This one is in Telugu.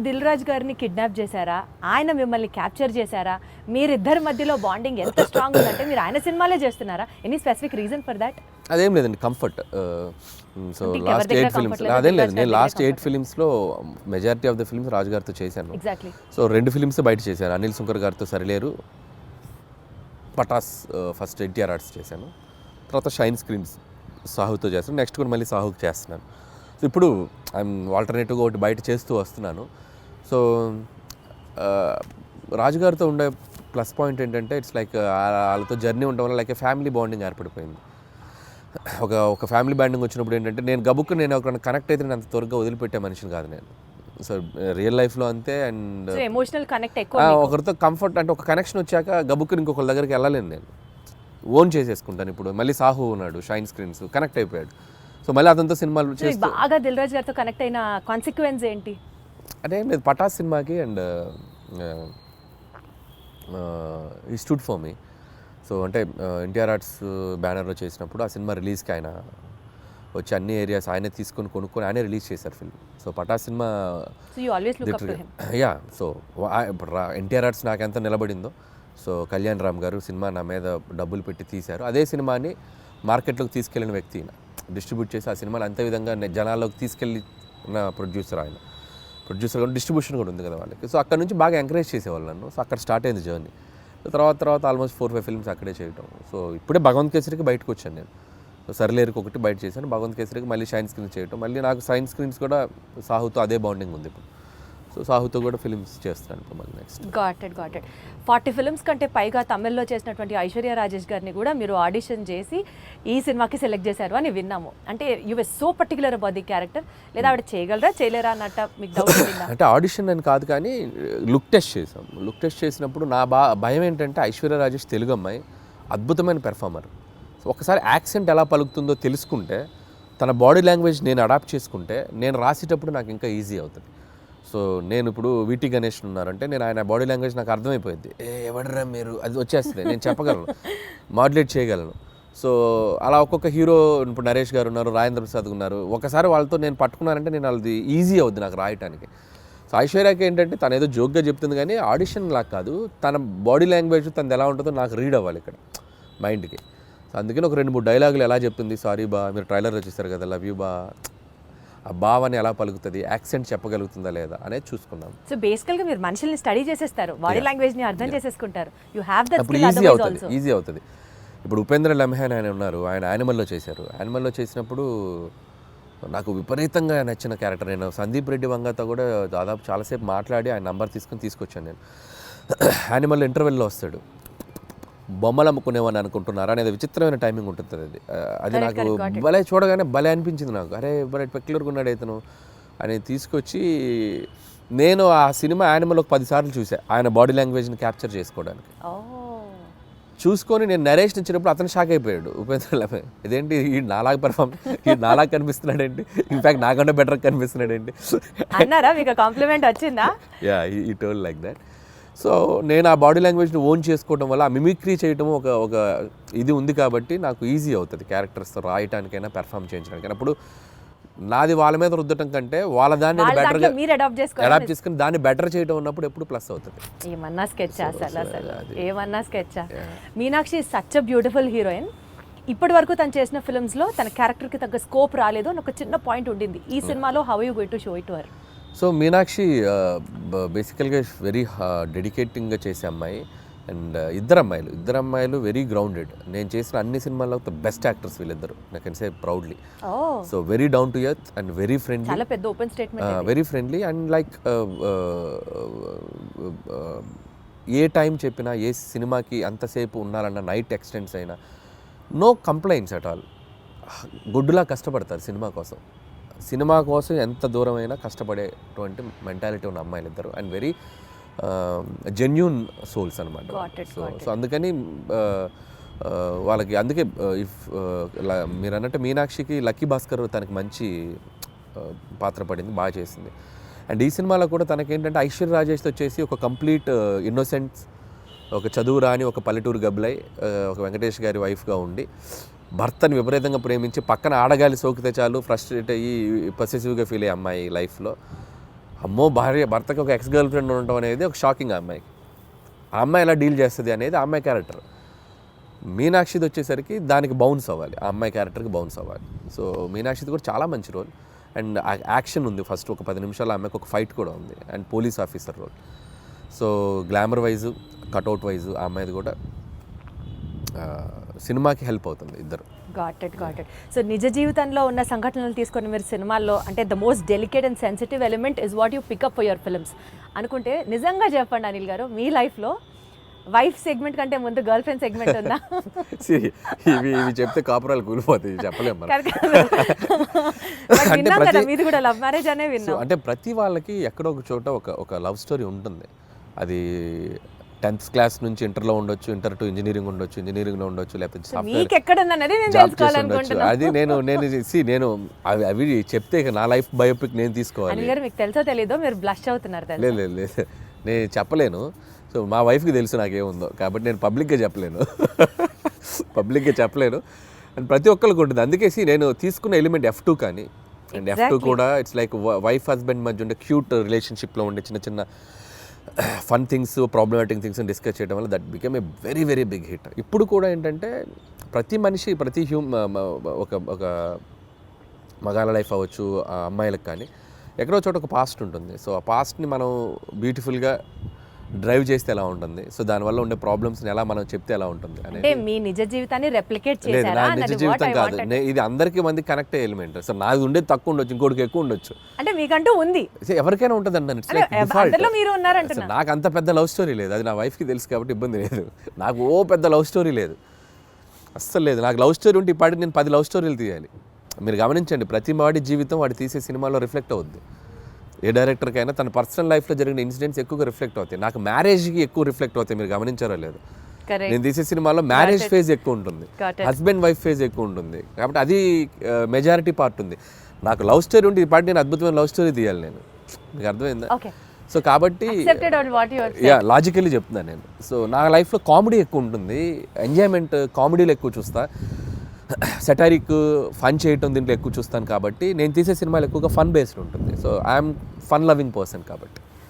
దిల్ రాజు గారిని కిడ్నాప్ చేశారా, ఆయన మిమ్మల్ని క్యాప్చర్ చేశారా, మీరిద్దరి మధ్యలో బాండింగ్ ఎంత స్ట్రాంగ్ ఉందంటే మీరు ఆయన సినిమాలే చేస్తున్నారా? Any specific reason for that? అదేం లేదండి, కంఫర్ట్. సో లాస్ట్ 8 ఫిల్మ్స్ అదేం లేదు, నేను లాస్ట్ 8 ఫిల్మ్స్లో majority of the films Raju గారితో చేశాను. ఎగ్జాక్ట్లీ. సో 2 ఫిల్మ్స్ బయట చేశాను, అనిల్ సుంకర్ గారితో సరిలేరు, పటాస్ ఫస్ట్ ఎన్టీఆర్ ఆర్ట్స్ చేశాను, తర్వాత షైన్ స్క్రీన్స్ సాహుతో చేస్తాను, నెక్స్ట్ కూడా మళ్ళీ సాహుకి చేస్తున్నాను. సో ఇప్పుడు ఐఎమ్ ఆల్టర్నేటివ్గా ఒకటి బయట చేస్తూ వస్తున్నాను. సో రాజుగారితో ఉండే ప్లస్ పాయింట్ ఏంటంటే ఇట్స్ లైక్ వాళ్ళతో జర్నీ ఉండడం వల్ల లైక్ ఫ్యామిలీ బాండింగ్ ఏర్పడిపోయింది. ఒక ఫ్యామిలీ బాండింగ్ వచ్చినప్పుడు ఏంటంటే నేను ఒక కనెక్ట్ అయితే నేను అంత త్వరగా వదిలిపెట్టే మనిషిని కాదు నేను. సో రియల్ లైఫ్లో అంతే. అండ్ ఎమోషనల్ కనెక్ట్ ఎక్కువ, ఒకరితో కంఫర్ట్ అంటే ఒక కనెక్షన్ వచ్చాక గబుక్కుని ఇంకొకరి దగ్గరికి వెళ్ళలేను, నేను ఓన్ చేసేసుకుంటాను. ఇప్పుడు మళ్ళీ సాహు ఉన్నాడు, షైన్ స్క్రీన్స్ కనెక్ట్ అయిపోయాడు. సో మళ్ళీ అతనితో సినిమాలు చేసి బాగా దిల్ రాజు గారితో కనెక్ట్ అయిన కాన్సిక్వెన్స్ ఏంటి అంటే ఏం లేదు, పటాస్ సినిమాకి అండ్ ఈ స్టూడ్ ఫర్ మీ. సో అంటే ఎన్టీఆర్ ఆర్ట్స్ బ్యానర్లో చేసినప్పుడు ఆ సినిమా రిలీజ్కి ఆయన వచ్చి అన్ని ఏరియాస్ ఆయనే కొనుక్కొని ఆయనే రిలీజ్ చేశారు film. So Patas cinema yeah. So NTR arts నాకు ఎంత నిలబడిందో, సో కళ్యాణ్ రామ్ గారు సినిమా నా మీద డబ్బులు పెట్టి తీశారు. అదే సినిమాని మార్కెట్లోకి తీసుకెళ్ళిన వ్యక్తి, డిస్ట్రిబ్యూట్ చేసి ఆ సినిమాని అంతే విధంగా జనాల్లోకి తీసుకెళ్ళిన ప్రొడ్యూసర్ ఆయన. ప్రొడ్యూసర్ కూడా డిస్ట్రిబ్యూషన్ కూడా ఉంది కదా వాళ్ళకి. సో అక్కడ నుంచి బాగా ఎంకరేజ్ చేసేవాళ్ళు నన్ను. సో అక్కడ స్టార్ట్ అయింది జర్నీ. తర్వాత ఆల్మోస్ట్ 4-5 ఫిల్మ్స్ అక్కడే చేయటం. సో ఇప్పుడే భగవంత్ కేసరికి బయటకు వచ్చాను నేను. సో సరిలేరుకి ఒకటి బయట చేశాను, భగవంత్ కేసరికి మళ్ళీ షైన్ స్క్రీన్స్ చేయటం. మళ్ళీ నాకు షైన్ స్క్రీన్స్ కూడా సాహుతో అదే బాండింగ్ ఉంది ఇప్పుడు. సో సాహుతో కూడా ఫిల్మ్స్ చేస్తాను ఇప్పుడు మళ్ళీ నెక్స్ట్. గాట్ ఇట్ 40 ఫిల్మ్స్ కంటే పైగా తమిళ్లో చేసినటువంటి ఐశ్వర్య రాజేష్ గారిని కూడా మీరు ఆడిషన్ చేసి ఈ సినిమాకి సెలెక్ట్ చేశారు అని విన్నాము. అంటే you were so particular about the character, లేదా ఆవిడ చేయగలరా చేయలేరా అన్నట్ట మీకు డౌట్ ఉందా? అంటే ఆడిషన్ అని కాదు కానీ లుక్ టెస్ట్ చేసాం. లుక్ టెస్ట్ చేసినప్పుడు నా భయం ఏంటంటే ఐశ్వర్య రాజేష్ తెలుగు అమ్మాయి, అద్భుతమైన పెర్ఫార్మర్. సో ఒకసారి యాక్సెంట్ ఎలా పలుకుతుందో తెలుసుకుంటే, తన బాడీ లాంగ్వేజ్ నేను అడాప్ట్ చేసుకుంటే నేను రాసేటప్పుడు నాకు ఇంకా ఈజీ అవుతుంది. సో నేను ఇప్పుడు వీటి గణేష్ ఉన్నారంటే నేను ఆయన బాడీ లాంగ్వేజ్ నాకు అర్థమైపోయింది, ఎవడరా మీరు, అది వచ్చేస్తుంది, నేను చెప్పగలను, మాడ్యులేట్ చేయగలను. సో అలా ఒక్కొక్క హీరో, ఇప్పుడు నరేష్ గారు ఉన్నారు, రాజేంద్ర ప్రసాద్ ఉన్నారు, ఒకసారి వాళ్ళతో నేను పట్టుకున్నానంటే నేను అది ఈజీ అవుద్ది నాకు రాయటానికి. సో ఐశ్వర్యకి ఏంటంటే తను ఏదో జోక్గా చెప్తుంది కానీ ఆడిషన్ లాగా కాదు, తన బాడీ లాంగ్వేజ్ తనది ఎలా ఉంటుందో నాకు రీడ్ అవ్వాలి ఇక్కడ మైండ్కి. సో అందుకని ఒక 2-3 డైలాగులు ఎలా చెప్తుంది, సారీ బా, మీరు ట్రైలర్లో చూస్తారు కదా, లవ్ యూ బా, ఆ భావాన్ని ఎలా పలుకుతుంది, యాక్సెంట్ చెప్పగలుగుతుందా లేదా అనేది చూసుకున్నాం. సో బేసికల్గా మీరు మనుషుల్ని స్టడీ చేసేస్తారు, బాడీ లాంగ్వేజ్ని అర్థం చేసేసుకుంటారు. You have that skill, easy అవుతుంది. ఇప్పుడు ఉపేంద్ర లమ్హాన్ ఆయన ఉన్నారు, ఆయన యానిమల్లో చేశారు. యానిమల్లో చేసినప్పుడు నాకు విపరీతంగా నచ్చిన క్యారెక్టర్. నేను సందీప్ రెడ్డి వంగతో కూడా దాదాపు చాలాసేపు మాట్లాడి ఆయన నంబర్ తీసుకొచ్చాను నేను. యానిమల్లో ఇంటర్వెల్లో వస్తాడు, బొమ్మలు అమ్ముకునేవాడిని అనుకుంటున్నారా అనేది విచిత్రమైన టైమింగ్ ఉంటుంది. అది నాకు భలే, చూడగానే భలే అనిపించింది నాకు. అరే భలే పెక్యులర్గా ఉన్నాడు ఇతను అని తీసుకొచ్చి నేను ఆ సినిమా యానిమల్ ఒక 10 సార్లు చూసాను ఆయన బాడీ లాంగ్వేజ్ని క్యాప్చర్ చేసుకోవడానికి. చూసుకొని నేను నరేష్ ఇచ్చినప్పుడు అతను షాక్ అయిపోయాడు, ఉపేంద్ర లమ్హాన్, ఇదేంటి ఈ నాలాగా పెర్ఫామ్, ఈ నాలాగా కనిపిస్తున్నాడు ఏంటి, ఇన్ఫ్యాక్ట్ నాకన్నా బెటర్ కనిపిస్తున్నాడు ఏంటి అన్నారా? మీకు కాంప్లిమెంట్ వచ్చిందా? యా, ఈ టోల్ లైక్ దట్. సో నేను ఆ బాడీ లాంగ్వేజ్ని ఓన్ చేసుకోవడం వల్ల ఆ మిమిక్రీ చేయడం ఒక ఇది ఉంది కాబట్టి నాకు ఈజీ అవుతుంది క్యారెక్టర్స్తో రాయటానికైనా పెర్ఫామ్ చేయించడానికైనా. అప్పుడు నాది వాళ్ళ మీద రుద్దటం కంటే వాళ్ళ దాన్ని బెటర్గా అడాప్ట్ చేసుకుని దాన్ని బెటర్ చేయడం ఉన్నప్పుడు ఎప్పుడు ప్లస్ అవుతుంది. ఏమన్నా స్కెచ్ ఏమన్నా sketch. Meenakshi such a beautiful heroine. ఇప్పటి వరకు తను చేసిన ఫిల్మ్స్లో తన క్యారెక్టర్కి తగ్గ స్కోప్ రాలేదు అని ఒక చిన్న పాయింట్ ఉండింది. ఈ సినిమాలో how you going to show it to her? So Meenakshi బేసికల్గా వెరీ డెడికేటింగ్గా చేసే అమ్మాయి. అండ్ ఇద్దరు అమ్మాయిలు వెరీ గ్రౌండెడ్. నేను చేసిన అన్ని సినిమాల్లో ద బెస్ట్ యాక్టర్స్ వీళ్ళిద్దరు, I can say proudly. So very down to earth and very friendly, చాలా పెద్ద open statement, very friendly. And like A time చెప్పినా, ఏ సినిమాకి అంతసేపు ఉన్నారన్న, నైట్ ఎక్స్టెండ్స్ అయినా నో కంప్లైంట్స్ అట్ ఆల్. గుడ్డులా కష్టపడతారు సినిమా కోసం ఎంత దూరమైనా కష్టపడేటువంటి మెంటాలిటీ ఉన్న అమ్మాయిలు ఇద్దరు. అండ్ వెరీ జెన్యూన్ సోల్స్ అనమాట. సో అందుకని వాళ్ళకి అందుకే మీరు అన్నట్టు మీనాక్షికి లక్కీ భాస్కర్ తనకి మంచి పాత్ర పడింది, బాగా చేసింది. అండ్ ఈ సినిమాలో కూడా తనకేంటంటే ఐశ్వర్య రాజేష్తో వచ్చేసి ఒక కంప్లీట్ ఇన్నోసెంట్స్, ఒక చదువు రాని ఒక పల్లెటూరు గబ్బలై ఒక వెంకటేష్ గారి వైఫ్గా ఉండి భర్తని విపరీతంగా ప్రేమించి పక్కన ఆడగాలి సోకితే చాలు ఫ్రస్ట్రేట్ అయ్యి పొసెసివ్గా ఫీల్ అయ్యే అమ్మాయి లైఫ్లో అమ్మో భర్తకి ఒక ఎక్స్ గర్ల్ ఫ్రెండ్ ఉండటం అనేది ఒక షాకింగ్ ఆ అమ్మాయికి. ఆ అమ్మాయి ఎలా డీల్ చేస్తుంది అనేది ఆ అమ్మాయి క్యారెక్టర్. మీనాక్షిది వచ్చేసరికి దానికి బౌన్స్ అవ్వాలి, ఆ అమ్మాయి క్యారెక్టర్కి బౌన్స్ అవ్వాలి. సో మీనాక్షిది కూడా చాలా మంచి రోల్ అండ్ యాక్షన్ ఉంది. ఫస్ట్ ఒక 10 నిమిషాలు ఆ అమ్మాయికి ఒక ఫైట్ కూడా ఉంది and police officer role. So glamour wise cutout wise ఆ అమ్మాయిది కూడా సినిమాకి హెల్ప్ అవుతుంది ఇద్దరు. Got it. సో నిజ జీవితంలో ఉన్న సంఘటనలు తీసుకొని మీరు సినిమాల్లో అంటే the most delicate and sensitive element is what you pick up for your films అనుకుంటే నిజంగా చెప్పండి అనిల్ గారు, మీ లైఫ్లో వైఫ్ సెగ్మెంట్ కంటే ముందు గర్ల్ ఫ్రెండ్ సెగ్మెంట్ ఉందా? ఇవి చెప్తే కాపురాలు కూలిపోతాయి, చెప్పలేము. మీది కూడా లవ్ మ్యారేజ్ అనే విన్నాం. అంటే ప్రతి వాళ్ళకి ఎక్కడో ఒక చోట ఒక లవ్ స్టోరీ ఉంటుంది. అది 10th క్లాస్ నుంచి ఇంటర్లో ఉండొచ్చు, ఇంటర్ టు ఇంజనీరింగ్ ఉండొచ్చు, ఇంజనీరింగ్లో ఉండొచ్చు, లేకపోతే అది నేను అవి చెప్తే నా లైఫ్ బయోపిక్ నేను తీసుకోవాలి. మీకు తెలుసో తెలీదో మీరు బ్లష్ అవుతున్నారు. లేదు నేను చెప్పలేను. సో మా వైఫ్కి తెలుసు నాకేముందో, కాబట్టి నేను పబ్లిక్గా చెప్పలేను అండ్ ప్రతి ఒక్కరికి ఉంటుంది. అందుకే నేను తీసుకున్న ఎలిమెంట్ F2 కానీ అండ్ F2 కూడా ఇట్స్ లైక్ వైఫ్ హస్బెండ్ మధ్య ఉండే క్యూట్ రిలేషన్షిప్లో ఉండే చిన్న చిన్న fun things, problematic things discuss చేయడం వల్ల that become a very very big hit. ఇప్పుడు కూడా ఏంటంటే ప్రతి మనిషి ఒక మగాళ్ళ లైఫ్ అవ్వచ్చు, అమ్మాయిలకు కానీ ఎక్కడో చోట ఒక పాస్ట్ ఉంటుంది. సో ఆ పాస్ట్ని మనం బ్యూటిఫుల్గా డ్రైవ్ చేస్తే ఎలా ఉంటుంది, సో దానివల్ల ఉండే ప్రాబ్లమ్స్ని ఎలా మనం చెప్తే ఎలా ఉంటుంది అంటే మీ నిజ జీవితాన్ని రెప్లికేట్ చేశారా? నా నిజ జీవితం కాదు, ఇది అందరికీ మంది కనెక్ట్ అయ్యే ఎలిమెంట్. సో నాది ఉండేది తక్కువ ఉండొచ్చు, ఇంకోటికి ఎక్కువ ఉండొచ్చు. అంటే మీకంటూ ఉంది, ఎవరికైనా ఉంటుంది అన్న. నాకు అంత పెద్ద లవ్ స్టోరీ లేదు, అది నా వైఫ్కి తెలుసు కాబట్టి ఇబ్బంది లేదు. నాకు పెద్ద లవ్ స్టోరీ లేదు, అస్సలు లేదు. నాకు లవ్ స్టోరీ ఉంటే ఇప్పటికి నేను 10 లవ్ స్టోరీలు తీయాలి. మీరు గమనించండి, ప్రతి వాడి జీవితం వాడు తీసే సినిమాలో రిఫ్లెక్ట్ అవుద్ది. ఏ డైరెక్టర్కైనా తన పర్సనల్ లైఫ్లో జరిగిన ఇన్సిడెంట్స్ ఎక్కువగా రిఫ్లెక్ట్ అవుతాయి. నాకు మ్యారేజ్కి ఎక్కువ రిఫ్లెక్ట్ అవుతాయి. మీరు గమనించారో లేదు, నేను తీసే సినిమాలో మ్యారేజ్ ఫేజ్ ఎక్కువ ఉంటుంది, హస్బెండ్ వైఫ్ ఫేజ్ ఎక్కువ ఉంటుంది. కాబట్టి అది మెజారిటీ పార్ట్ ఉంది. నాకు లవ్ స్టోరీ ఉంటే ఇప్పటి నేను అద్భుతమైన లవ్ స్టోరీ తీయాలి నేను. మీకు అర్థమైందా? సో కాబట్టి లాజికల్లీ చెప్తున్నాను నేను. సో నా లైఫ్లో కామెడీ ఎక్కువ ఉంటుంది, ఎంజాయ్మెంట్ కామెడీలో ఎక్కువ చూస్తా, సెటారిక్ ఫన్ చేయటం దీంట్లో ఎక్కువ చూస్తాను. కాబట్టి నేను తీసే సినిమాలు ఎక్కువగా ఫన్ బేస్డ్ ఉంటుంది. So I'm fun loving person కాబట్టి.